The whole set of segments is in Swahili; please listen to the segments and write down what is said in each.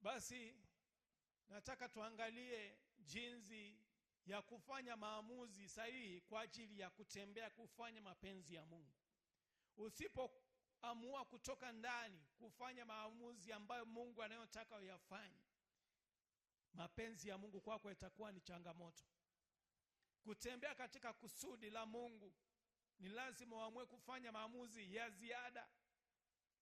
Basi nataka tuangalie jinsi ya kufanya maamuzi sahihi kwa ajili ya kutembea kufanya mapenzi ya Mungu. Usipoamua kutoka ndani kufanya maamuzi ambayo Mungu anayotaka uyafanye, mapenzi ya Mungu kwako itakuwa ni changamoto. Kutembea katika kusudi la Mungu ni lazima uamue kufanya maamuzi ya ziada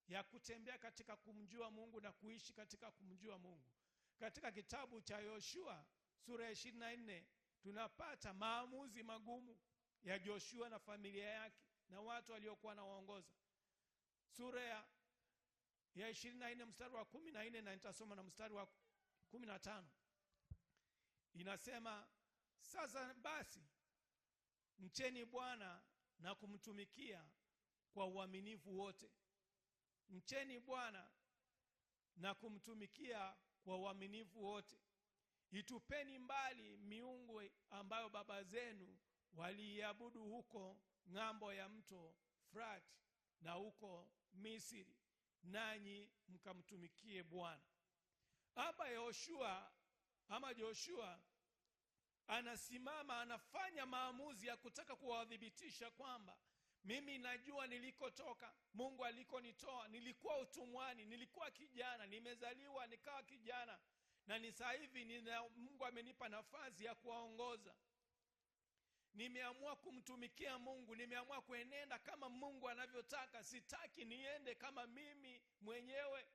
ya kutembea katika kumjua Mungu na kuishi katika kumjua Mungu. Katika kitabu cha Yoshua sura ya 24 tunapata maamuzi magumu ya Joshua na familia yake na watu waliokuwa wanaongoza. Sura ya 24 mstari wa 14 na nitasoma na mstari wa 15. Inasema, sasa basi mcheni Bwana na kumtumikia kwa uaminifu wote. Mcheni Bwana na kumtumikia kwa uaminifu wote. Itupeni mbali miungu ambayo baba zenu waliabudu huko ng'ambo ya mto Frati na huko Misri, nanyi mkamtumikie Bwana. Hapa Joshua anasimama, anafanya maamuzi ya kutaka kuwadhibitisha kwamba mimi najua nilikotoka, Mungu alikonitoa. Nilikuwa utumwani, nilikuwa kijana, nimezaliwa nikawa kijana, na ni sasa hivi Mungu amenipa nafasi ya kuwaongoza. Nimeamua kumtumikia Mungu, nimeamua kuenenda kama Mungu anavyotaka. Sitaki niende kama mimi mwenyewe.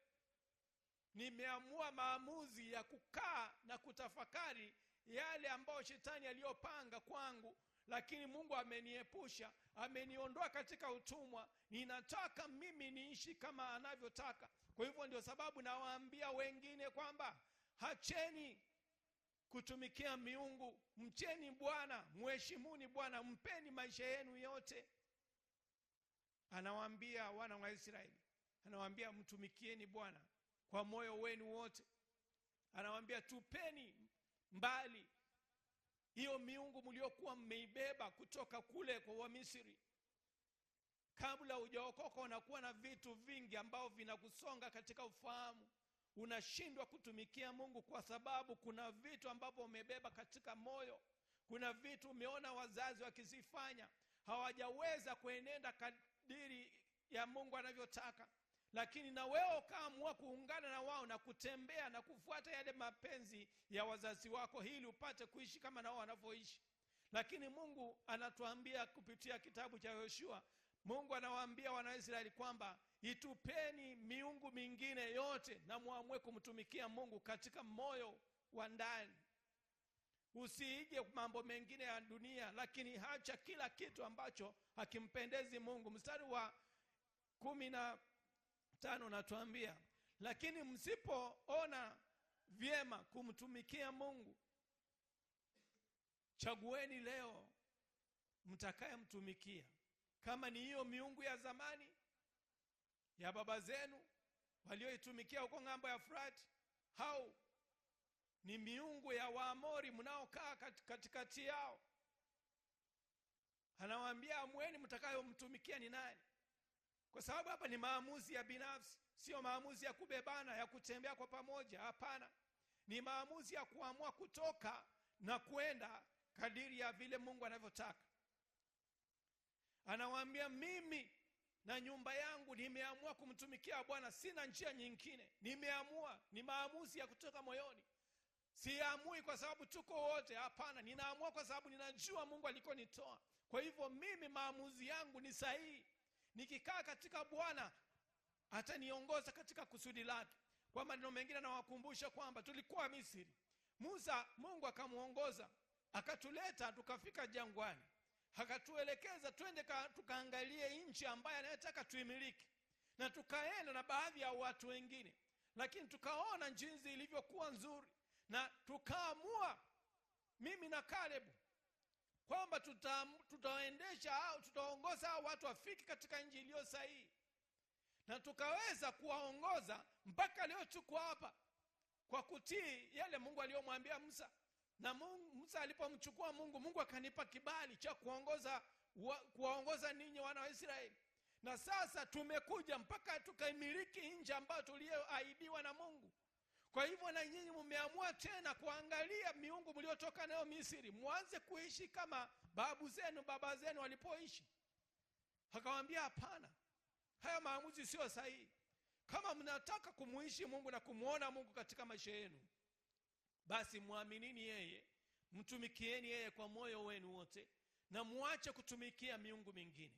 Nimeamua maamuzi ya kukaa na kutafakari yale ambayo shetani aliyopanga kwangu, lakini Mungu ameniepusha, ameniondoa katika utumwa. Ninataka mimi niishi kama anavyotaka. Kwa hivyo ndio sababu nawaambia wengine kwamba hacheni kutumikia miungu, mcheni Bwana, mheshimuni Bwana, mpeni maisha yenu yote. Anawaambia wana wa Israeli, anawaambia mtumikieni Bwana kwa moyo wenu wote. Anawaambia tupeni mbali hiyo miungu mliokuwa mmeibeba kutoka kule kwa Wamisri. Kabla hujaokoka unakuwa na vitu vingi ambao vinakusonga katika ufahamu. Unashindwa kutumikia Mungu kwa sababu kuna vitu ambavyo umebeba katika moyo. Kuna vitu umeona wazazi wakizifanya, hawajaweza kuenenda kadiri ya Mungu anavyotaka. Lakini na wewe ukaamua kuungana na wao na kutembea na kufuata yale mapenzi ya wazazi wako ili upate kuishi kama nao wanavyoishi. Lakini Mungu anatuambia kupitia kitabu cha Yoshua, Mungu anawaambia wana Israeli kwamba itupeni miungu mingine yote na muamue kumtumikia Mungu katika moyo wa ndani. Usiige mambo mengine ya dunia, lakini hacha kila kitu ambacho hakimpendezi Mungu. Mstari wa 15 natuambia, lakini msipoona vyema kumtumikia Mungu, chagueni leo mtakayemtumikia. Kama ni hiyo miungu ya zamani ya baba zenu walioitumikia huko ng'ambo ya Frati, au ni miungu ya Waamori mnaokaa katikati yao. Anawaambia amweni mtakayomtumikia ni nani. Kwa sababu hapa ni maamuzi ya binafsi, sio maamuzi ya kubebana, ya kutembea kwa pamoja. Hapana, ni maamuzi ya kuamua kutoka na kwenda kadiri ya vile Mungu anavyotaka. Anawaambia mimi na nyumba yangu nimeamua kumtumikia Bwana, sina njia nyingine. Nimeamua, ni maamuzi ya kutoka moyoni. Siamui kwa sababu tuko wote, hapana, ninaamua kwa sababu ninajua Mungu alikonitoa. Kwa hivyo mimi maamuzi yangu ni sahihi. Nikikaa katika Bwana ataniongoza katika kusudi lake. Kwa maneno mengine nawakumbusha kwamba tulikuwa Misri. Musa, Mungu akamuongoza, akatuleta tukafika jangwani. Akatuelekeza twende tukaangalie nchi ambayo anataka tuimiliki. Na tukaenda na baadhi ya watu wengine, lakini tukaona jinsi ilivyokuwa nzuri, na tukaamua mimi na Kalebu kwamba tutaendesha au tutaongoza hao watu wafiki katika nchi iliyo sahihi. Na tukaweza kuwaongoza mpaka leo tuko hapa kwa kutii yale Mungu aliyomwambia Musa. Na Musa alipomchukua Mungu akanipa kibali cha kuwaongoza ninyi wana wa Israeli. Na sasa tumekuja mpaka tukaimiliki nchi ambayo tuliyoahidiwa na Mungu. Kwa hivyo na nyinyi mmeamua tena kuangalia miungu mliotoka nayo Misri, mwanze kuishi kama baba zenu walipoishi. Akawaambia hapana, haya maamuzi sio sahihi. Kama mnataka kumuishi Mungu na kumuona Mungu katika maisha yenu, basi muaminini yeye, mtumikieni yeye kwa moyo wenu wote, na muache kutumikia miungu mingine.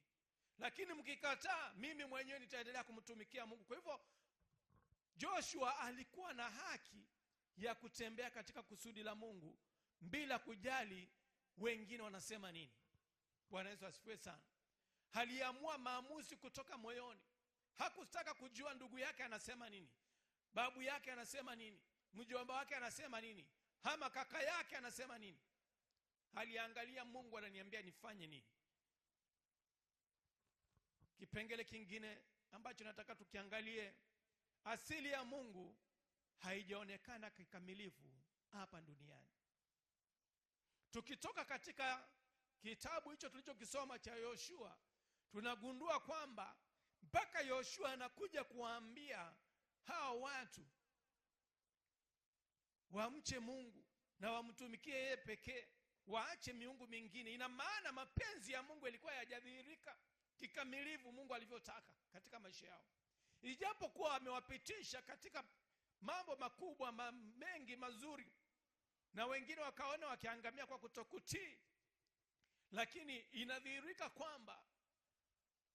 Lakini mkikataa, mimi mwenyewe nitaendelea kumtumikia Mungu. Kwa hivyo Joshua alikuwa na haki ya kutembea katika kusudi la Mungu bila kujali wengine wanasema nini. Bwana Yesu asifiwe sana. Aliamua maamuzi kutoka moyoni. Hakutaka kujua ndugu yake anasema nini, babu yake anasema nini, mjomba wake anasema nini, ama kaka yake anasema nini. Aliangalia Mungu ananiambia nifanye nini. Kipengele kingine ambacho nataka tukiangalie, asili ya Mungu haijaonekana kikamilifu hapa duniani. Tukitoka katika kitabu hicho tulichokisoma cha Yoshua, tunagundua kwamba mpaka Yoshua anakuja kuambia hao watu wamche Mungu na wamtumikie yeye pekee, waache miungu mingine. Ina maana mapenzi ya Mungu yalikuwa hayajadhihirika kikamilifu Mungu alivyotaka katika maisha yao. Ijapokuwa amewapitisha katika mambo makubwa mengi mazuri, na wengine wakaona wakiangamia kwa kutokutii, lakini inadhihirika kwamba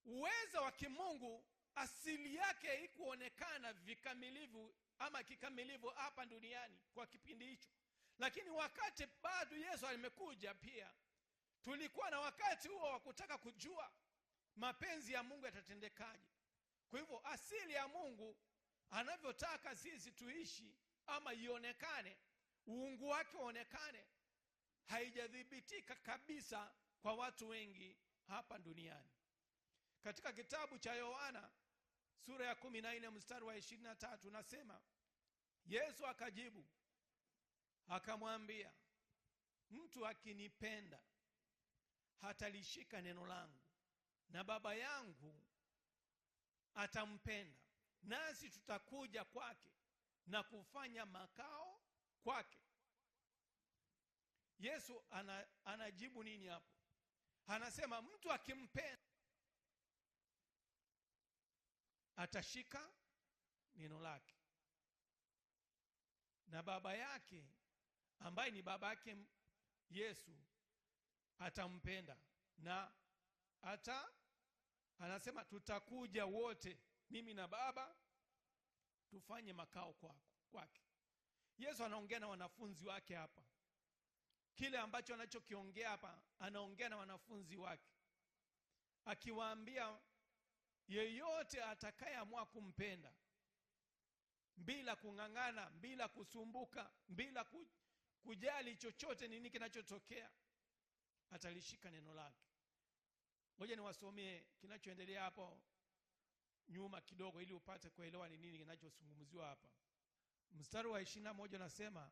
uwezo wa kimungu asili yake haikuonekana vikamilifu ama kikamilifu hapa duniani kwa kipindi hicho. Lakini wakati bado Yesu alimekuja, pia tulikuwa na wakati huo wa kutaka kujua mapenzi ya Mungu yatatendekaje. Kwa hivyo asili ya Mungu anavyotaka sisi tuishi ama ionekane, uungu wake uonekane, haijadhibitika kabisa kwa watu wengi hapa duniani. Katika kitabu cha Yohana sura ya 14 mstari wa 23 nasema, Yesu akajibu akamwambia, mtu akinipenda hatalishika neno langu, na Baba yangu atampenda, nasi tutakuja kwake na kufanya makao kwake. Yesu anajibu nini hapo? Anasema mtu akimpenda atashika neno lake, na Baba yake ambaye ni baba yake Yesu atampenda, na anasema tutakuja wote, mimi na Baba, tufanye makao kwake. Yesu anaongea na wanafunzi wake hapa. Kile ambacho anachokiongea hapa, anaongea na wanafunzi wake akiwaambia, yeyote atakayeamua kumpenda bila kung'ang'ana, bila kusumbuka, bila kujali chochote nini kinachotokea, atalishika neno lake. Ngoja niwasomee kinachoendelea hapo nyuma kidogo ili upate kuelewa ni nini kinachozungumziwa hapa. Mstari wa 21 unasema,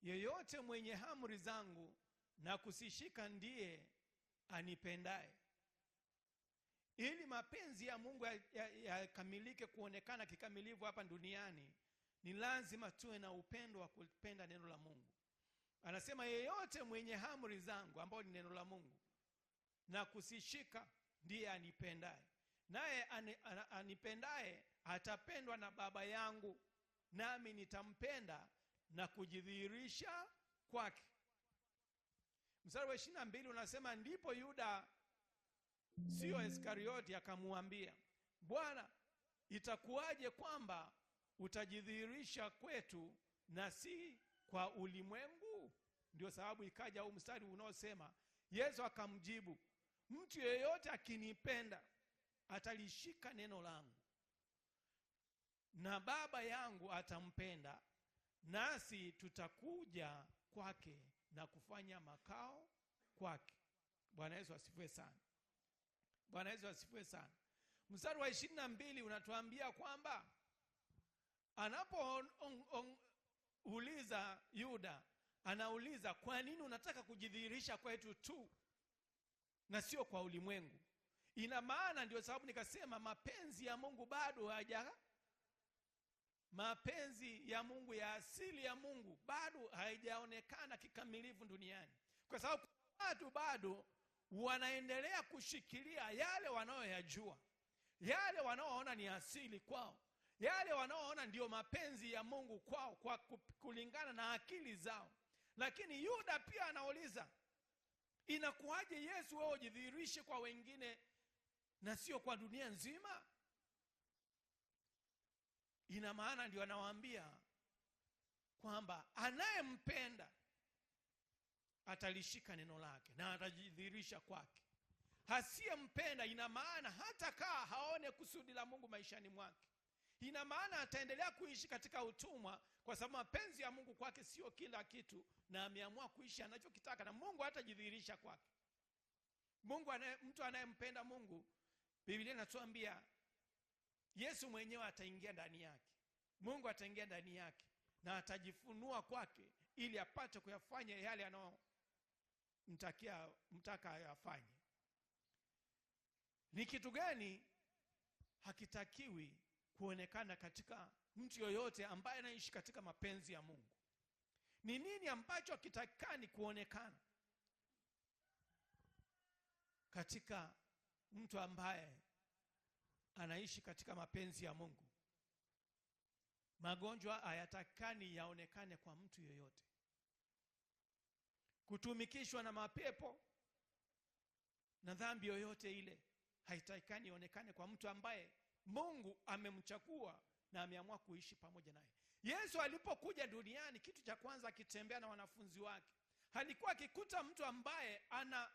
yeyote mwenye amri zangu na kusishika ndiye anipendaye. Ili mapenzi ya Mungu yakamilike kuonekana kikamilifu hapa duniani, ni lazima tuwe na upendo wa kupenda neno la Mungu. Anasema yeyote mwenye amri zangu, ambao ni neno la Mungu, na kusishika ndiye anipendaye. Naye anipendaye atapendwa na Baba yangu, nami nitampenda na kujidhihirisha kwake. Mstari wa 22 unasema, ndipo Yuda, sio Iskarioti, akamwambia, Bwana, itakuwaje kwamba utajidhihirisha kwetu na si kwa ulimwengu? Ndio sababu ikaja huu mstari unaosema, Yesu akamjibu, mtu yeyote akinipenda atalishika neno langu, na Baba yangu atampenda, nasi tutakuja kwake na kufanya makao kwake. Bwana Yesu asifiwe sana. Bwana Yesu asifiwe sana. Mstari wa 22 unatuambia kwamba anapouliza Yuda, anauliza, kwa nini unataka kujidhihirisha kwetu tu na sio kwa ulimwengu? Ina maana, ndio sababu nikasema mapenzi ya Mungu bado mapenzi ya Mungu, ya asili ya Mungu bado haijaonekana kikamilifu duniani, kwa sababu watu bado wanaendelea kushikilia yale wanayoyajua, yale wanaoona ni asili kwao, yale wanaoona ndio mapenzi ya Mungu kwao, kwa kulingana na akili zao. Lakini Yuda pia anauliza, inakuwaje Yesu wewe ujidhihirishe kwa wengine na sio kwa dunia nzima? Ina maana ndio anawaambia kwamba anayempenda atalishika neno lake na atajidhihirisha kwake. Asiyempenda, ina maana hata kaa haone kusudi la Mungu maishani mwake. Ina maana ataendelea kuishi katika utumwa, kwa sababu mapenzi ya Mungu kwake sio kila kitu, na ameamua kuishi anachokitaka, na Mungu hatajidhihirisha kwake. Mtu anayempenda Mungu, Biblia inatuambia Yesu mwenyewe ataingia ndani yake. Mungu ataingia ndani yake na atajifunua kwake ili apate kuyafanya yale mtaka ayafanye. Ni kitu gani hakitakiwi kuonekana katika mtu yoyote ambaye anaishi katika mapenzi ya Mungu? Ni nini ambacho hakitakani kuonekana katika mtu ambaye anaishi katika mapenzi ya Mungu? Magonjwa hayatakani yaonekane kwa mtu yoyote. Kutumikishwa na mapepo na dhambi yoyote ile haitakani ionekane kwa mtu ambaye Mungu amemchagua na ameamua kuishi pamoja naye. Yesu alipokuja duniani, kitu cha kwanza akitembea na wanafunzi wake, alikuwa akikuta mtu ambaye ana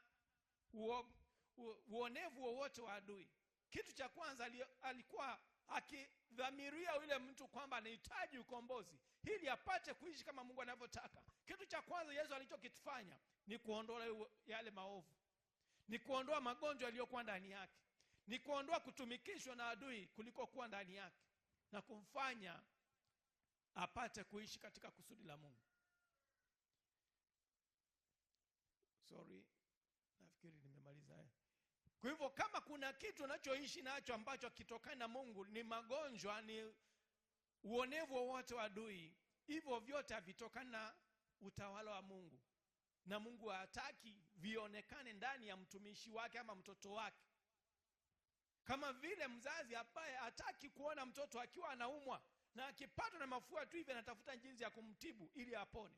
uonevu wowote wa adui. Kitu cha kwanza alikuwa akidhamiria yule mtu kwamba anahitaji ukombozi ili apate kuishi kama Mungu anavyotaka. Kitu cha kwanza Yesu alichokifanya ni kuondoa yale maovu, ni kuondoa magonjwa yaliyokuwa ndani yake, ni kuondoa kutumikishwa na adui kuliko kuwa ndani yake, na kumfanya apate kuishi katika kusudi la Mungu. Nafikiri nimemaliza. Kwa hivyo kama kuna kitu unachoishi nacho ambacho kitokana na Mungu, ni magonjwa, ni uonevu wote wa adui, hivyo vyote havitokana na utawala wa Mungu, na Mungu hataki vionekane ndani ya mtumishi wake ama mtoto wake. Kama vile mzazi ambaye hataki kuona mtoto akiwa anaumwa, na akipatwa na mafua tu hivi anatafuta jinsi ya kumtibu ili apone.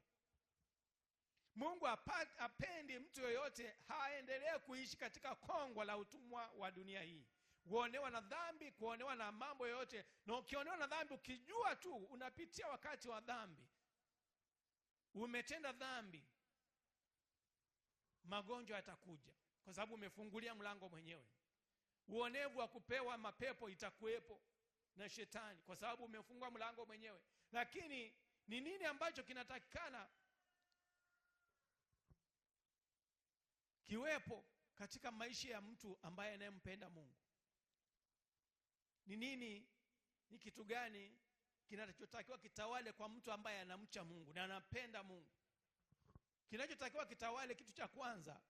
Mungu hapendi mtu yoyote haendelee kuishi katika kongwa la utumwa wa dunia hii, kuonewa na dhambi, kuonewa na mambo yote. Na ukionewa na dhambi, ukijua tu unapitia wakati wa dhambi, umetenda dhambi, magonjwa yatakuja kwa sababu umefungulia mlango mwenyewe. Uonevu wa kupewa mapepo itakuwepo na shetani kwa sababu umefungua mlango mwenyewe. Lakini ni nini ambacho kinatakikana kiwepo katika maisha ya mtu ambaye anayempenda Mungu? Ni nini, ni kitu gani kinachotakiwa kitawale kwa mtu ambaye anamcha Mungu na anapenda Mungu? Kinachotakiwa kitawale, kitu cha kwanza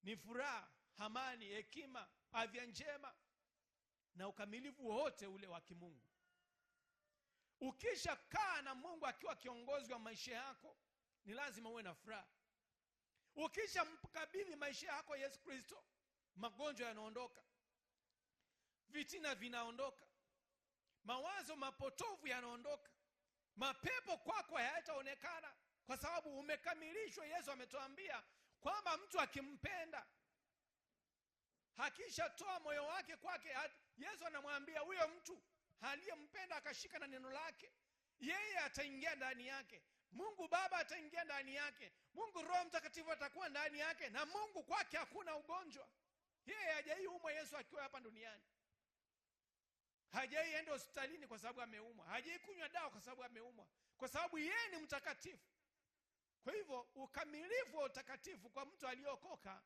ni furaha, amani, hekima, afya njema na ukamilifu wote ule wa kimungu. Ukisha kaa na Mungu akiwa kiongozi wa maisha yako, ni lazima uwe na furaha. Ukisha mkabidhi maisha yako Yesu Kristo, magonjwa yanaondoka, vitina vinaondoka, mawazo mapotovu yanaondoka, mapepo kwako hayataonekana kwa sababu umekamilishwa. Yesu ametuambia kwamba mtu akimpenda, hakishatoa moyo wake kwake, Yesu anamwambia huyo mtu aliyempenda akashika na neno lake, yeye ataingia ndani yake. Mungu Baba ataingia ndani yake, Mungu Roho Mtakatifu atakuwa ndani yake, na Mungu kwake hakuna ugonjwa. Yeye hajaiumwa Yesu akiwa hapa duniani. Hajaienda hospitalini kwa sababu ameumwa, hajaikunywa dawa kwa sababu ameumwa, kwa sababu yeye ni mtakatifu. Kwa hivyo ukamilifu wa utakatifu kwa mtu aliyokoka,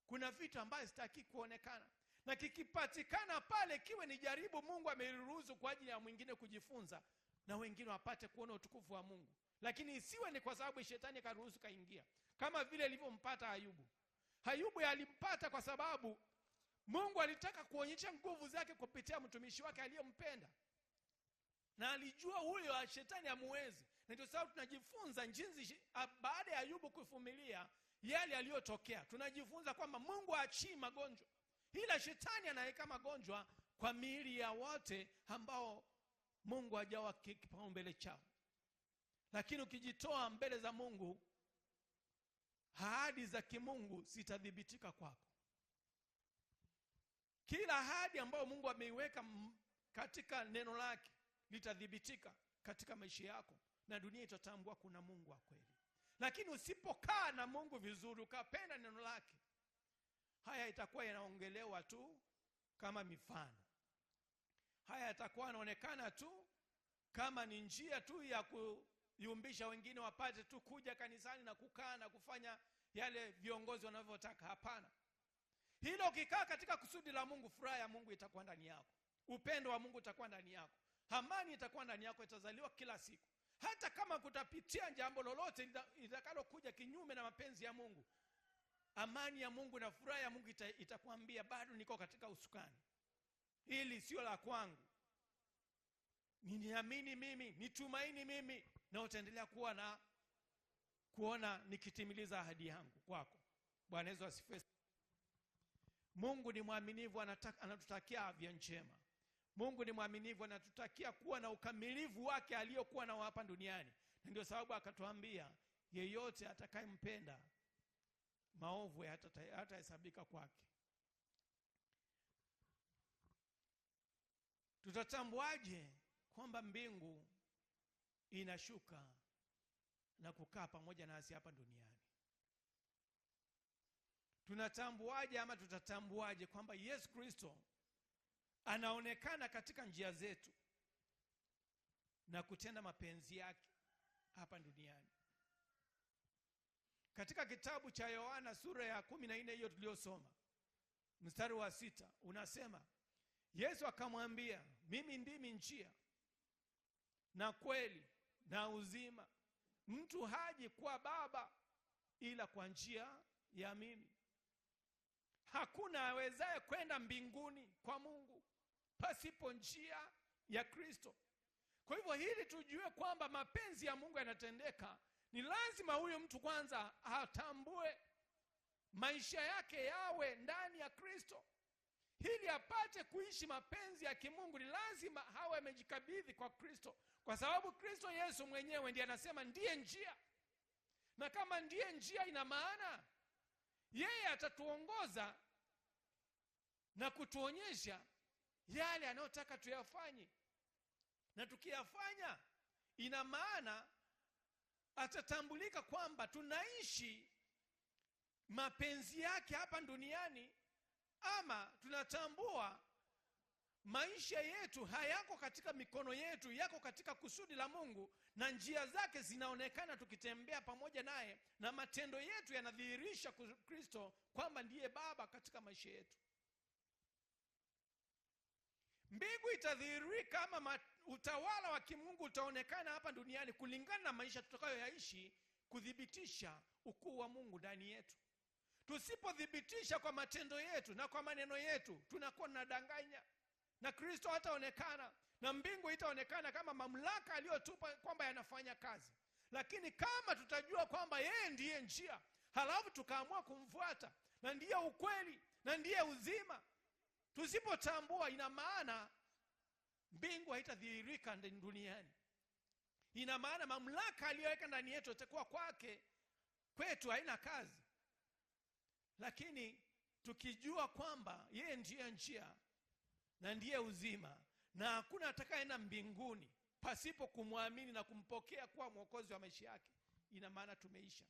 kuna vitu ambavyo sitaki kuonekana, na kikipatikana pale kiwe ni jaribu Mungu ameruhusu kwa ajili ya mwingine kujifunza na wengine wapate kuona utukufu wa Mungu. Lakini isiwe ni kwa sababu shetani karuhusu kaingia, kama vile ilivyompata Ayubu. Ayubu alimpata kwa sababu Mungu alitaka kuonyesha nguvu zake kupitia mtumishi wake aliyempenda. na alijua huyo shetani hamuwezi. Na ndio sababu tunajifunza jinsi baada ya Ayubu kuvumilia yale yaliyotokea, tunajifunza kwamba Mungu haachii magonjwa, ila shetani anaweka magonjwa kwa miili ya wote ambao Mungu hajawa kipaumbele chao. Lakini ukijitoa mbele za Mungu, ahadi za kimungu zitadhibitika kwako. Kila ahadi ambayo Mungu ameiweka katika neno lake litadhibitika katika maisha yako, na dunia itatambua kuna Mungu wa kweli. Lakini usipokaa na Mungu vizuri, ukapenda neno lake, haya itakuwa yanaongelewa tu kama mifano. Haya yatakuwa yanaonekana tu kama ni njia tu ya kuyumbisha wengine wapate tu kuja kanisani na kukaa na kufanya yale viongozi wanavyotaka. Hapana. Hilo ukikaa katika kusudi la Mungu, furaha ya Mungu itakuwa ndani yako. Upendo wa Mungu utakuwa ndani yako. Amani itakuwa ndani yako, itazaliwa kila siku. Hata kama kutapitia jambo lolote litakalokuja kinyume na mapenzi ya Mungu, amani ya Mungu na furaha ya Mungu itakwambia bado niko katika usukani. Hili sio la kwangu. Niamini mimi, nitumaini mimi, na utaendelea kuona nikitimiliza ahadi yangu kwako. Bwana Yesu asifiwe. Mungu ni mwaminifu, anatutakia afya njema. Mungu ni mwaminifu, anatutakia kuwa na ukamilifu wake aliyokuwa nao hapa duniani. Na ndio sababu akatuambia yeyote atakayempenda, maovu hatahesabika kwake. Tutatambuaje kwamba mbingu inashuka na kukaa pamoja nasi hapa duniani? Tunatambuaje ama tutatambuaje kwamba Yesu Kristo anaonekana katika njia zetu na kutenda mapenzi yake hapa duniani? Katika kitabu cha Yohana sura ya 14 hiyo tuliyosoma, mstari wa 6 unasema, Yesu akamwambia, mimi ndimi njia na kweli na uzima. Mtu haji kwa Baba ila kwa njia ya mimi. Hakuna awezaye kwenda mbinguni kwa Mungu pasipo njia ya Kristo. Kwa hivyo hili tujue kwamba mapenzi ya Mungu yanatendeka, ni lazima huyo mtu kwanza atambue maisha yake yawe ndani ya Kristo. Ili apate kuishi mapenzi ya kimungu, ni lazima hawe amejikabidhi kwa Kristo, kwa sababu Kristo Yesu mwenyewe ndiye anasema ndiye njia. Na kama ndiye njia, ina maana yeye atatuongoza na kutuonyesha yale anayotaka tuyafanye. Na tukiyafanya, ina maana atatambulika kwamba tunaishi mapenzi yake hapa duniani, ama tunatambua maisha yetu hayako katika mikono yetu, yako katika kusudi la Mungu, na njia zake zinaonekana tukitembea pamoja naye, na matendo yetu yanadhihirisha Kristo kwamba ndiye Baba katika maisha yetu. Mbingu itadhihirika ama utawala wa kimungu utaonekana hapa duniani kulingana na maisha tutakayoyaishi, kudhibitisha ukuu wa Mungu ndani yetu. Tusipodhibitisha kwa matendo yetu na kwa maneno yetu, tunakuwa tunadanganya, na Kristo hataonekana, na mbingu itaonekana kama mamlaka aliyotupa kwamba yanafanya kazi. Lakini kama tutajua kwamba yeye ndiye njia, halafu tukaamua kumfuata, na ndiye ukweli na ndiye uzima, tusipotambua, ina maana mbingu haitadhihirika duniani. Ina maana mamlaka aliyoweka ndani yetu itakuwa kwake, kwetu haina kazi. Lakini tukijua kwamba yeye ndiye njia na ndiye uzima, na hakuna atakayeenda mbinguni pasipo kumwamini na kumpokea kuwa mwokozi wa maisha yake, ina maana tumeisha.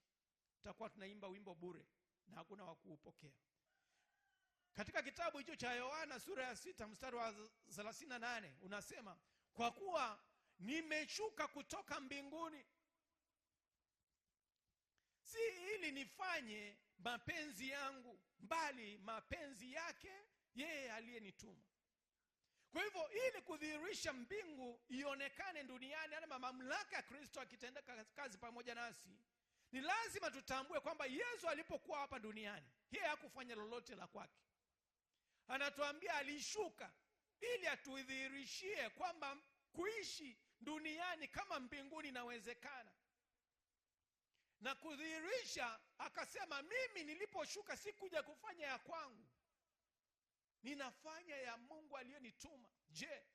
Tutakuwa tunaimba wimbo bure na hakuna wa kuupokea. Katika kitabu hicho cha Yohana sura ya 6 mstari wa 38 unasema, kwa kuwa nimeshuka kutoka mbinguni, si ili nifanye mapenzi yangu, bali mapenzi yake yeye aliyenituma. Kwa hivyo ili kudhihirisha mbingu ionekane duniani, ama mamlaka ya Kristo akitenda kazi pamoja nasi, ni lazima tutambue kwamba Yesu alipokuwa hapa duniani, yeye hakufanya lolote la kwake. Anatuambia alishuka ili atudhihirishie kwamba kuishi duniani kama mbinguni inawezekana. Na kudhihirisha akasema, mimi niliposhuka sikuja kufanya ya kwangu, ninafanya ya Mungu aliyenituma. Je,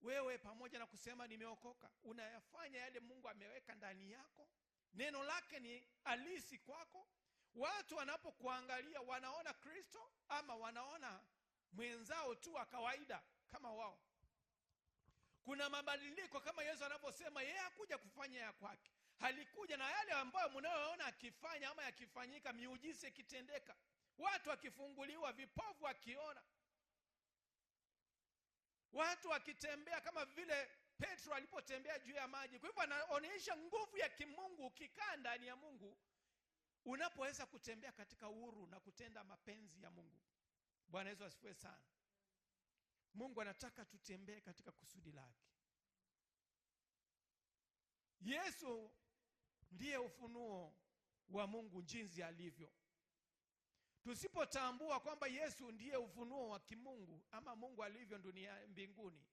wewe pamoja na kusema nimeokoka, unayafanya yale Mungu ameweka ndani yako? Neno lake ni halisi kwako? Watu wanapokuangalia wanaona Kristo ama wanaona mwenzao tu wa kawaida kama wao? Kuna mabadiliko kama Yesu anaposema yeye hakuja kufanya ya kwake. Halikuja na yale ambayo mnayoona akifanya ama yakifanyika, miujiza ikitendeka, watu wakifunguliwa, vipofu wakiona, watu wakitembea kama vile Petro alipotembea juu ya maji. Kwa hivyo anaonyesha nguvu ya kimungu. Ukikaa ndani ya Mungu unapoweza kutembea katika uhuru na kutenda mapenzi ya Mungu. Bwana Yesu asifiwe sana. Mungu anataka tutembee katika kusudi lake. Yesu ndiye ufunuo wa Mungu jinsi alivyo. Tusipotambua kwamba Yesu ndiye ufunuo wa kimungu ama Mungu alivyo duniani, mbinguni,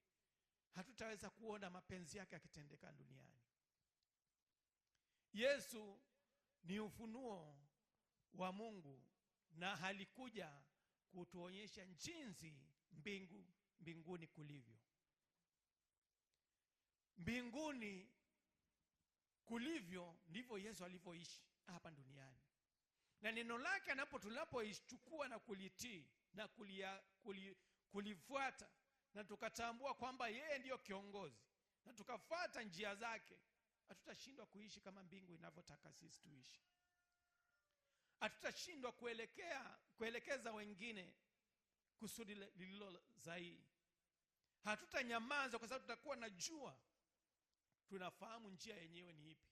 hatutaweza kuona mapenzi yake yakitendeka duniani. Yesu ni ufunuo wa Mungu na halikuja kutuonyesha jinsi mbinguni kulivyo. Mbinguni kulivyo ndivyo Yesu alivyoishi hapa duniani. Na neno lake tunapoichukua na kulitii na kulifuata na tukatambua kwamba yeye ndiyo kiongozi na tukafuata njia zake, hatutashindwa kuishi kama mbingu inavyotaka sisi tuishi. Hatutashindwa kuelekeza wengine kusudi lililo zaidi. Hatutanyamaza kwa sababu tutakuwa najua, tunafahamu njia yenyewe ni ipi.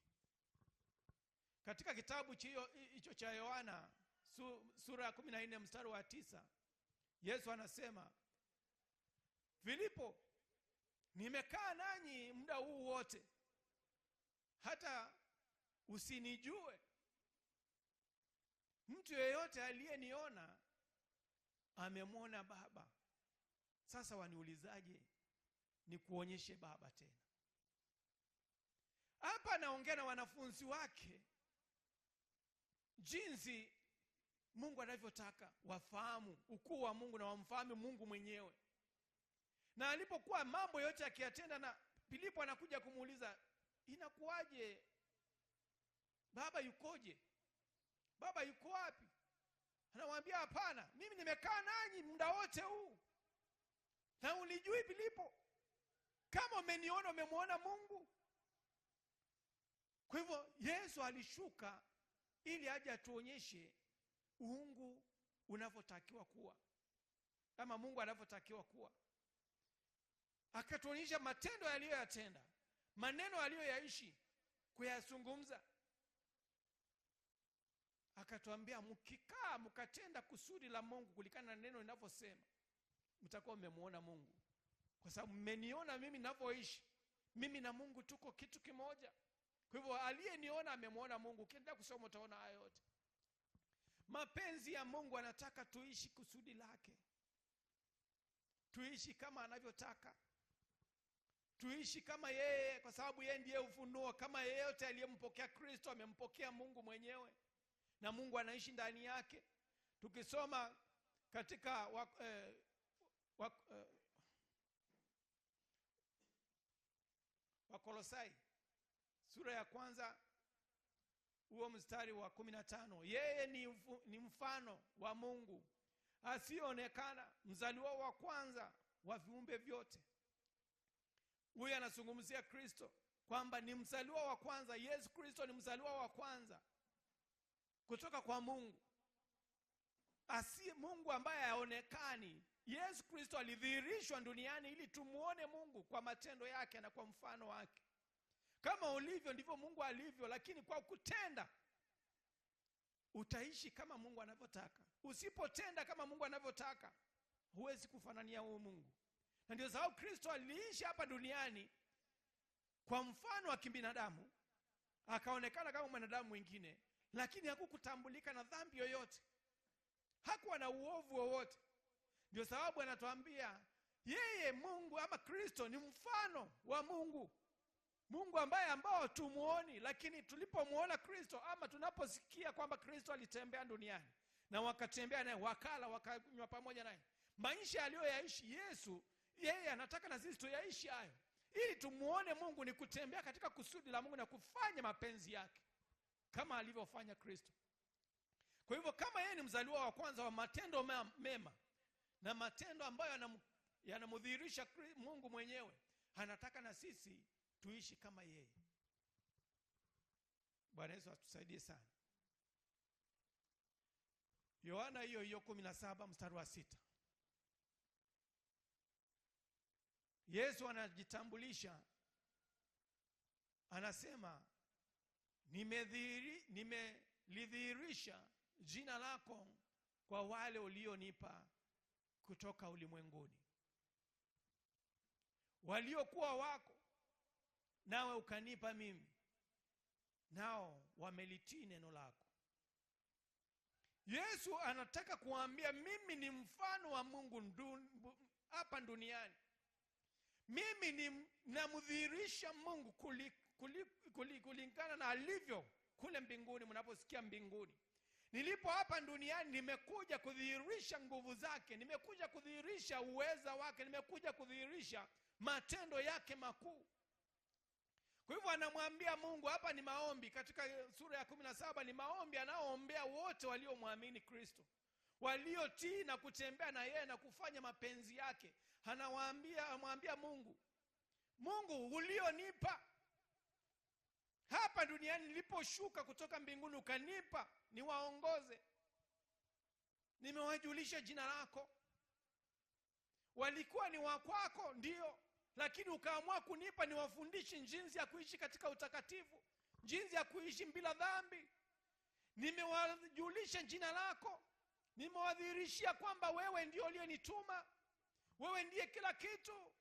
Katika kitabu hicho cha Yohana sura ya 14 mstari wa 9, Yesu anasema, Filipo, nimekaa nanyi muda huu wote, hata usinijue? Mtu yeyote aliyeniona amemwona Baba. Sasa waniulizaje nikuonyeshe Baba tena? Hapa anaongea na wanafunzi wake jinsi Mungu anavyotaka wafahamu ukuu wa Mungu na wamfahamu Mungu mwenyewe. Na alipokuwa mambo yote yakiyatenda, na Filipo anakuja kumuuliza, inakuwaje? Baba yukoje? Baba yuko wapi? Anamwambia, hapana, mimi nimekaa nanyi muda wote huu na ulijui Filipo? Kama umeniona umemwona Mungu. Kwa hivyo Yesu alishuka ili aje atuonyeshe uungu unavyotakiwa kuwa, kama Mungu anavyotakiwa kuwa. Akatuonyesha matendo aliyoyatenda, maneno aliyoyaishi kuyazungumza. Akatuambia, mkikaa mkatenda kusudi la Mungu kulikana na neno linavyosema, mtakuwa mmemwona Mungu, kwa sababu mmeniona mimi ninavyoishi. Mimi na Mungu tuko kitu kimoja. Kwa hivyo aliyeniona amemwona Mungu. Ukiendelea kusoma utaona hayo yote. Mapenzi ya Mungu anataka tuishi kusudi lake, tuishi kama anavyotaka, tuishi kama yeye, kwa sababu yeye ndiye ufunuo. Kama yeyote aliyempokea Kristo amempokea Mungu mwenyewe, na Mungu anaishi ndani yake. Tukisoma katika Wakolosai sura ya 1 huo mstari wa 15, yeye ni mfano wa Mungu asiyeonekana, mzaliwa wa kwanza wa viumbe vyote. Huyu anazungumzia Kristo kwamba ni mzaliwa wa kwanza. Yesu Kristo ni mzaliwa wa kwanza kutoka kwa Mungu, Mungu ambaye haonekani. Yesu Kristo alidhihirishwa duniani ili tumuone Mungu kwa matendo yake na kwa mfano wake. Kama ulivyo ndivyo Mungu alivyo, lakini kwa kutenda utaishi kama Mungu anavyotaka. Usipotenda kama Mungu anavyotaka, huwezi kufanania huyo Mungu. Na ndio sababu Kristo aliishi hapa duniani kwa mfano wa kibinadamu, akaonekana kama mwanadamu mwingine, lakini hakukutambulika na dhambi yoyote, hakuwa na uovu wowote. Ndio sababu anatuambia Yeye Mungu ama Kristo ni mfano wa Mungu. Mungu ambao tumuoni, lakini tulipomuona Kristo ama tunaposikia kwamba Kristo alitembea duniani na wakatembea naye, wakala, wakanywa pamoja naye, maisha aliyoyaishi Yesu, yeye anataka na sisi tuyaishi hayo. Ili tumuone Mungu ni kutembea katika kusudi la Mungu na kufanya mapenzi yake kama alivyofanya Kristo. Kwa hivyo kama yeye ni mzaliwa wa kwanza wa matendo mema na matendo ambayo yanamdhihirisha Mungu mwenyewe, anataka na sisi tuishi kama yeye. Bwana Yesu atusaidie sana. Yohana hiyo 17 mstari wa 6. Yesu anajitambulisha, anasema nimelidhihirisha jina lako kwa wale ulionipa kutoka ulimwenguni, waliokuwa wako nawe ukanipa mimi, nao wamelitii neno lako. Yesu anataka kuambia mimi ni mfano wa Mungu hapa duniani. Mimi namdhihirisha Mungu kulingana na alivyo kule mbinguni. Mnaposikia mbinguni, nilipo hapa duniani nimekuja kudhihirisha nguvu zake, nimekuja kudhihirisha uweza wake, nimekuja kudhihirisha matendo yake makuu. Kwa hivyo anamwambia Mungu, hapa ni maombi katika sura ya 17, ni maombi anaoombea wote waliomwamini Kristo, waliotii na kutembea na yeye na kufanya mapenzi yake. Anamwambia Mungu, ulionipa hapa duniani, niliposhuka kutoka mbinguni ukanipa niwaongoze, nimewajulisha jina lako. Walikuwa ni wa kwako, ndio, lakini ukaamua kunipa niwafundishe jinsi ya kuishi katika utakatifu, jinsi ya kuishi bila dhambi. Nimewajulisha jina lako, nimewadhihirishia kwamba wewe ndio uliyenituma, wewe ndiye kila kitu.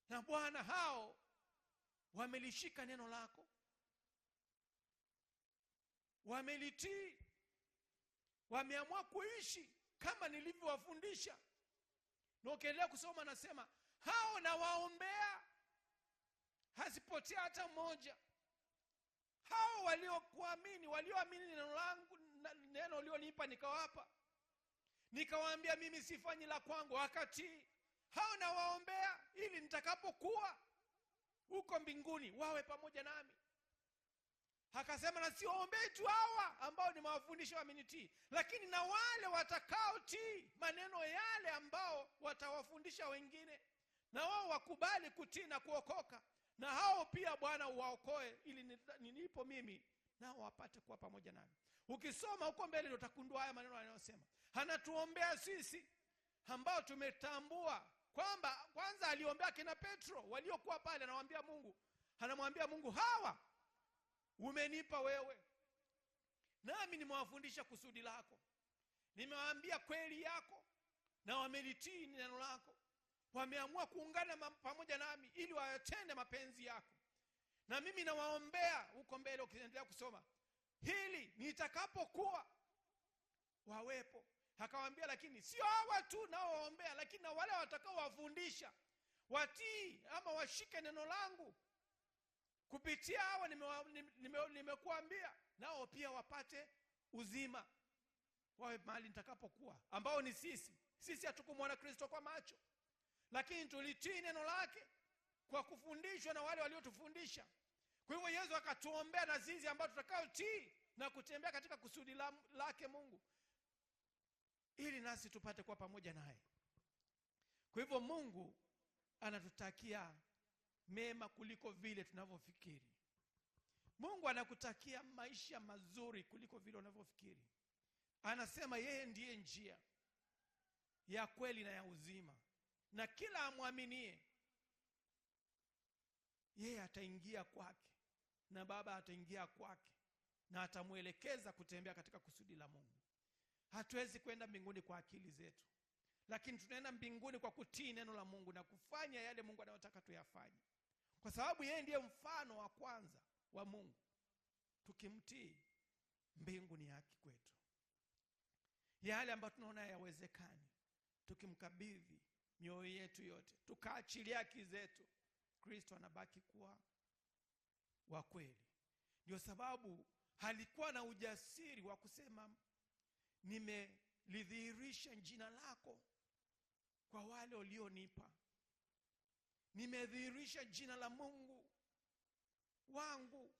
Na Bwana, hao wamelishika neno lako, wamelitii, wameamua kuishi kama nilivyowafundisha. Na ukiendelea kusoma nasema, hao na waombea hasipotea hata mmoja. Hao walioamini neno langu, neno ulionipa nikawapa, nikawaambia mimi sifanyi la kwangu, wakatii. Hao na waombea ili nitakapokuwa huko mbinguni wawe pamoja nami. Akasema na siombei tu hawa ambao nimewafundisha wamenitii, lakini na wale watakaotii maneno yale ambao watawafundisha wengine, na wao wakubali kutii na kuokoka, na hao pia Bwana uwaokoe, ili nilipo mimi nao wapate kuwa pamoja nami. Ukisoma huko mbele ndio utakundua haya maneno anayosema. Anatuombea sisi ambao tumetambua kwamba kwanza aliombea kina Petro waliokuwa pale, anamwambia Mungu, hawa umenipa wewe, nami nimewafundisha kusudi lako, nimewaambia kweli yako, na wamelitii neno lako, wameamua kuungana pamoja nami ili watende mapenzi yako. Na mimi nawaombea huko mbele, ukiendelea kusoma, hili nitakapokuwa wawepo. Akawaambia lakini sio hawa tu nao waombea, lakini na wale watakao wafundisha watii ama washike neno langu. Kupitia hawa nimekuambia nao pia wapate uzima, wawe mahali nitakapokuwa, ambao ni sisi. Sisi hatukumwona Kristo kwa macho, lakini tulitii neno lake kwa kufundishwa na wale waliotufundisha. Kwa hivyo Yesu akatuombea na sisi ambao tutakaotii na kutembea katika kusudi lake Mungu, ili nasi tupate kuwa pamoja naye. Kwa hivyo Mungu anatutakia mema kuliko vile tunavyofikiri. Mungu anakutakia maisha mazuri kuliko vile unavyofikiri. Anasema yeye ndiye njia ya kweli na ya uzima, na kila amwaminie yeye ataingia kwake, na Baba ataingia kwake, na atamuelekeza kutembea katika kusudi la Mungu. Hatuwezi kwenda mbinguni kwa akili zetu, lakini tunaenda mbinguni kwa kutii neno la Mungu na kufanya yale Mungu anayotaka tuyafanye, kwa sababu yeye ndiye mfano wa kwanza wa Mungu. Tukimtii, mbingu ni haki kwetu. Yale ambayo tunaona yawezekani, tukimkabidhi mioyo yetu yote, tukaachilia haki zetu, Kristo anabaki kuwa wa kweli. Ndio sababu halikuwa na ujasiri wa kusema nimelidhihirisha jina lako kwa wale ulionipa. Nimedhihirisha jina la Mungu wangu.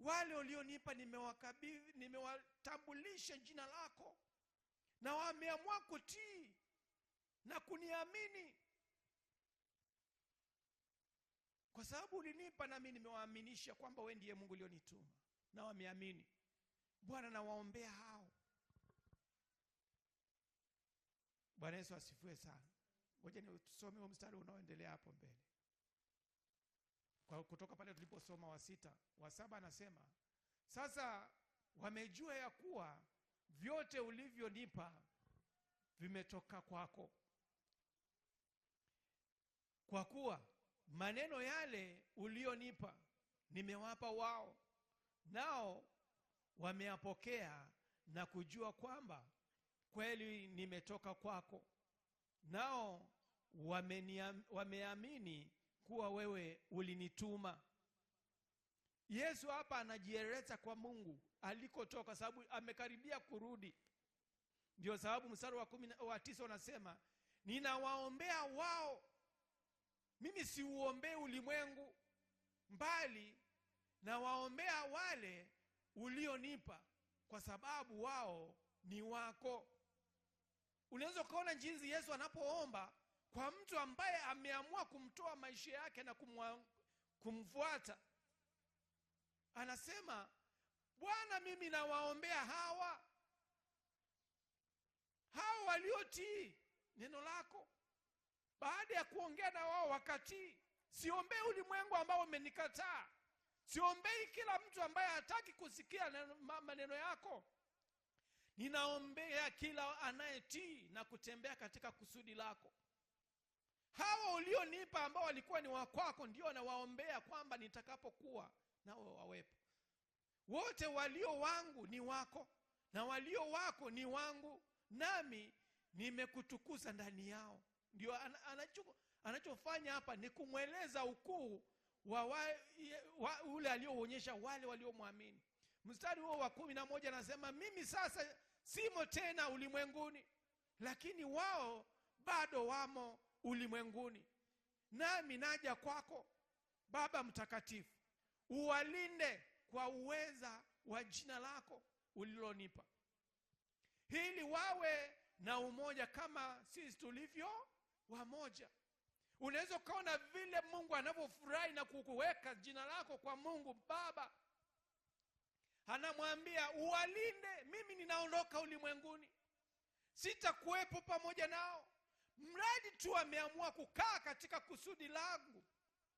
Wale ulionipa nimewakabidhi, nimewatambulisha jina lako, na wameamua kutii na kuniamini. Kwa sababu ulinipa, na mimi nimewaaminisha kwamba wewe ndiye Mungu ulionituma, na wameamini. Bwana, nawaombea hao. Bwana Yesu asifiwe sana. Ngoja tusome huo mstari unaoendelea hapo mbele. Kwa kutoka pale tuliposoma wa 6, wa 7 anasema, sasa wamejua ya kuwa vyote ulivyonipa vimetoka kwako. Kwa kuwa maneno yale ulionipa nimewapa wao, nao wameyapokea na kujua kwamba kweli nimetoka kwako, nao wameamini kuwa wewe ulinituma. Yesu hapa anajieleza kwa Mungu alikotoka, sababu amekaribia kurudi. Ndio sababu mstari wa 9 unasema, ninawaombea wao. Mimi siuombei ulimwengu, mbali na waombea wale ulionipa, kwa sababu wao ni wako. Unaweza kuona jinsi Yesu anapoomba kwa mtu ambaye ameamua kumtoa maisha yake na kumfuata. Anasema, Bwana, mimi nawaombea hawa waliotii neno lako. Baada ya kuongea na wao wakatii. Siombei ulimwengu ambao umenikataa. Siombei kila mtu ambaye hataki kusikia maneno yako. Ninaombea kila anayetii na kutembea katika kusudi lako. Hawa ulionipa ambao walikuwa ni wakwako, ndio nawaombea kwamba nitakapokuwa nao wawepo. Wote walio wangu ni wako, na walio wako ni wangu, nami nimekutukuza ndani yao. Ndio anachofanya hapa ni kumweleza ukuu wa ule alioonyesha wale waliomwamini. Mstari huo wa 11 anasema, mimi sasa simo tena ulimwenguni, lakini wao bado wamo ulimwenguni. Nami naja kwako, Baba Mtakatifu, uwalinde kwa uweza wa jina lako ulilonipa, ili wawe na umoja kama sisi tulivyo wamoja. Unaweza kuona vile Mungu anavyofurahi na kukuweka jina lako kwa Mungu Baba. Anamwambia uwalinde. Mimi ninaondoka ulimwenguni, sitakuwepo pamoja nao, mradi tu ameamua kukaa katika kusudi langu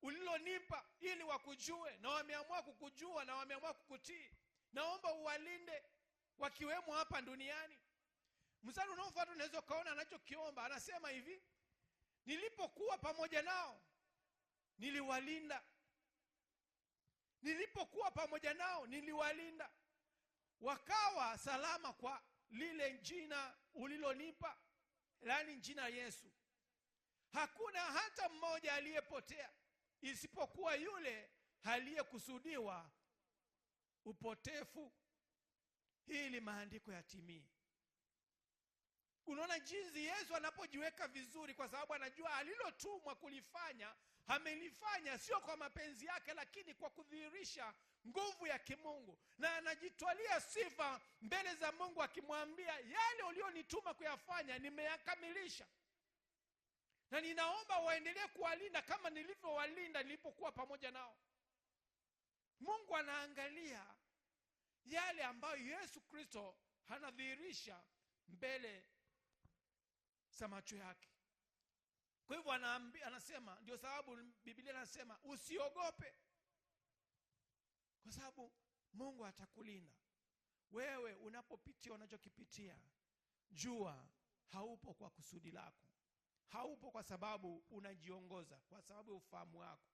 ulilonipa, ili wakujue, na wameamua kukujua, na wameamua kukutii. Naomba uwalinde wakiwemo hapa duniani. Mstari unaofuata unaweza kaona anachokiomba. Anasema hivi, nilipokuwa pamoja nao niliwalinda. Nilipokuwa pamoja nao niliwalinda, wakawa salama kwa lile jina ulilonipa, yaani jina Yesu. Hakuna hata mmoja aliyepotea, isipokuwa yule aliyekusudiwa upotefu, ili maandiko yatimie. Unaona jinsi Yesu anapojiweka vizuri, kwa sababu anajua alilotumwa kulifanya amelifanya sio kwa mapenzi yake, lakini kwa kudhihirisha nguvu ya kimungu, na anajitwalia sifa mbele za Mungu akimwambia, yale ulionituma kuyafanya nimeyakamilisha, na ninaomba waendelee kuwalinda kama nilivyowalinda nilipokuwa pamoja nao. Mungu anaangalia yale ambayo Yesu Kristo anadhihirisha mbele za macho yake. Kwa hivyo anasema, ndio sababu Biblia inasema usiogope, kwa sababu Mungu atakulinda. Wewe unapopitia unachokipitia, jua haupo kwa kusudi lako, haupo kwa sababu unajiongoza, kwa sababu ya ufahamu wako.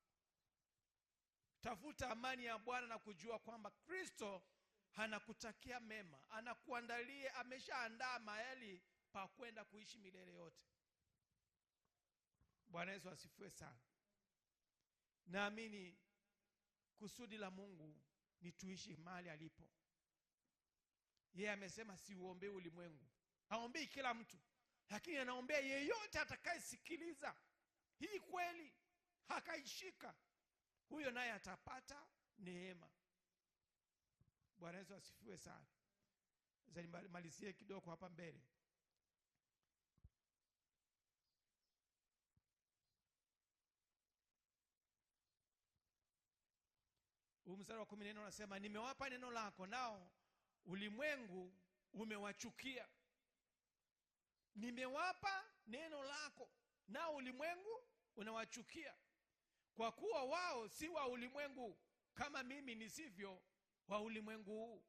Tafuta amani ya Bwana na kujua kwamba Kristo anakutakia mema, anakuandalia, ameshaandaa mahali pa kwenda kuishi milele yote. Bwana Yesu asifiwe sana. Naamini kusudi la Mungu ni tuishi mahali alipo. Yeye amesema siuombee ulimwengu. Haombei kila mtu, lakini anaombea yeyote atakayesikiliza hii kweli hakaishika, huyo naye atapata neema. Bwana Yesu asifiwe sana. Sasa nimalizie kidogo hapa mbele. Mstari wa 10 unasema, nimewapa neno lako nao ulimwengu umewachukia. Nimewapa neno lako nao ulimwengu unawachukia, kwa kuwa wao si wa ulimwengu kama mimi nisivyo wa ulimwengu huu.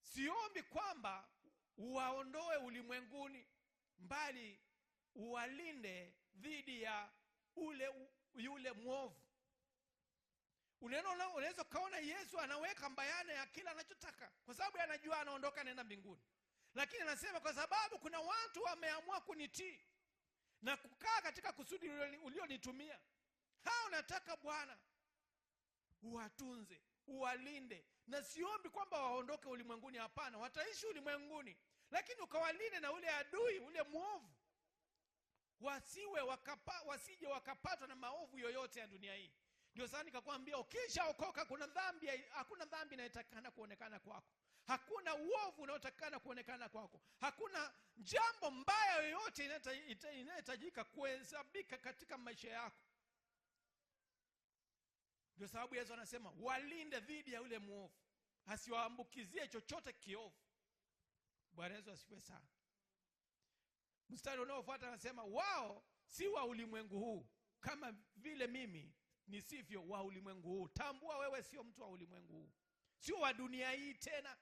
Siombi kwamba uwaondoe ulimwenguni, mbali uwalinde dhidi ya yule mwovu. Unaweza kaona Yesu anaweka bayana ya kila anachotaka, kwa sababu anajua anaondoka nenda mbinguni. Lakini anasema kwa sababu kuna watu wameamua kunitii na kukaa katika kusudi ulionitumia, hao nataka Bwana uwatunze, uwalinde. Na siombi kwamba waondoke ulimwenguni, hapana, wataishi ulimwenguni, lakini ukawalinde na ule adui, ule mwovu, wasije wakapatwa na maovu yoyote ya dunia hii. Ndio sana nikakwambia, ukishaokoka hakuna dhambi inayotakana kuonekana kwako. Hakuna uovu unaotakana kuonekana kwako. Hakuna jambo mbaya yoyote inayohitajika kuhesabika katika maisha yako. Ndio sababu Yesu anasema walinde dhidi ya yule mwovu, asiwaambukizie chochote kiovu. Bwana Yesu asifiwe sana. Mstari unaofuata anasema wao si wa ulimwengu huu kama vile mimi nisivyo wa ulimwengu huu. Tambua wewe sio mtu wa ulimwengu huu, sio wa dunia hii tena.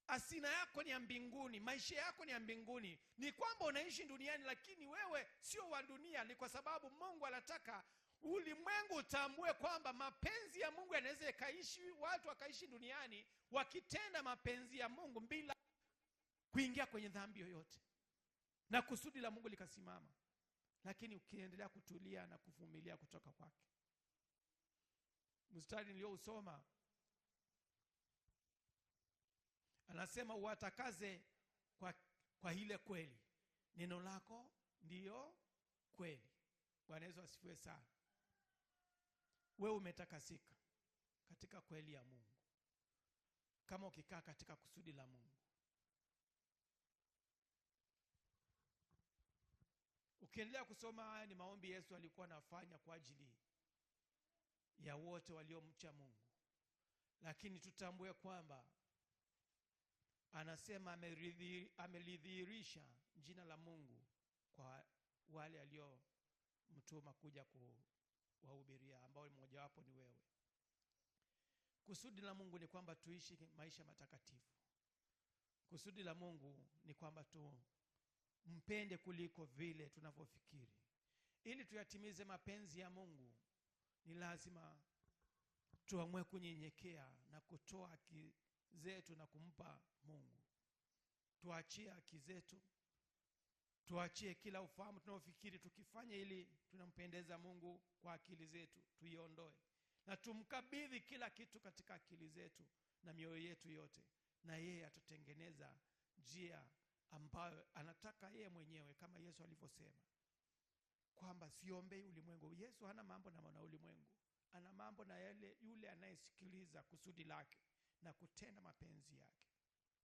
Asina yako ni ya mbinguni, maisha yako ni ya mbinguni. Ni kwamba unaishi duniani, lakini wewe sio wa dunia. Ni kwa sababu Mungu anataka ulimwengu utambue kwamba mapenzi ya Mungu yanaweza yakaishi, watu wakaishi duniani wakitenda mapenzi ya Mungu bila kuingia kwenye dhambi yoyote, na kusudi la Mungu likasimama. Lakini ukiendelea kutulia na kuvumilia kutoka kwake. Mstari niliousoma anasema uwatakaze kwa ile kweli, neno lako ndiyo kweli. Bwana Yesu asifiwe sana. Wewe umetakasika katika kweli ya Mungu kama ukikaa katika kusudi la Mungu. Ukiendelea kusoma, haya ni maombi Yesu alikuwa anafanya kwa ajili ya wote waliomcha Mungu. Lakini tutambue kwamba anasema amelidhihirisha jina la Mungu kwa wale aliomtuma kuja kuwahubiria, ambao mmoja wapo ni wewe. Kusudi la Mungu ni kwamba tuishi maisha matakatifu. Kusudi la Mungu ni kwamba tumpende kuliko vile tunavyofikiri. Ili tuyatimize mapenzi ya Mungu, ni lazima tuamue kunyenyekea na kutoa haki zetu na kumpa Mungu. Tuachie haki zetu, tuachie kila ufahamu tunaofikiri tukifanya ili tunampendeza Mungu kwa akili zetu, tuiondoe na tumkabidhi kila kitu katika akili zetu na mioyo yetu yote, na yeye atatengeneza njia ambayo anataka yeye mwenyewe, kama Yesu alivyosema kwamba siombei ulimwengu. Yesu hana mambo na ulimwengu, ana mambo na yule anayesikiliza kusudi lake na kutenda mapenzi yake.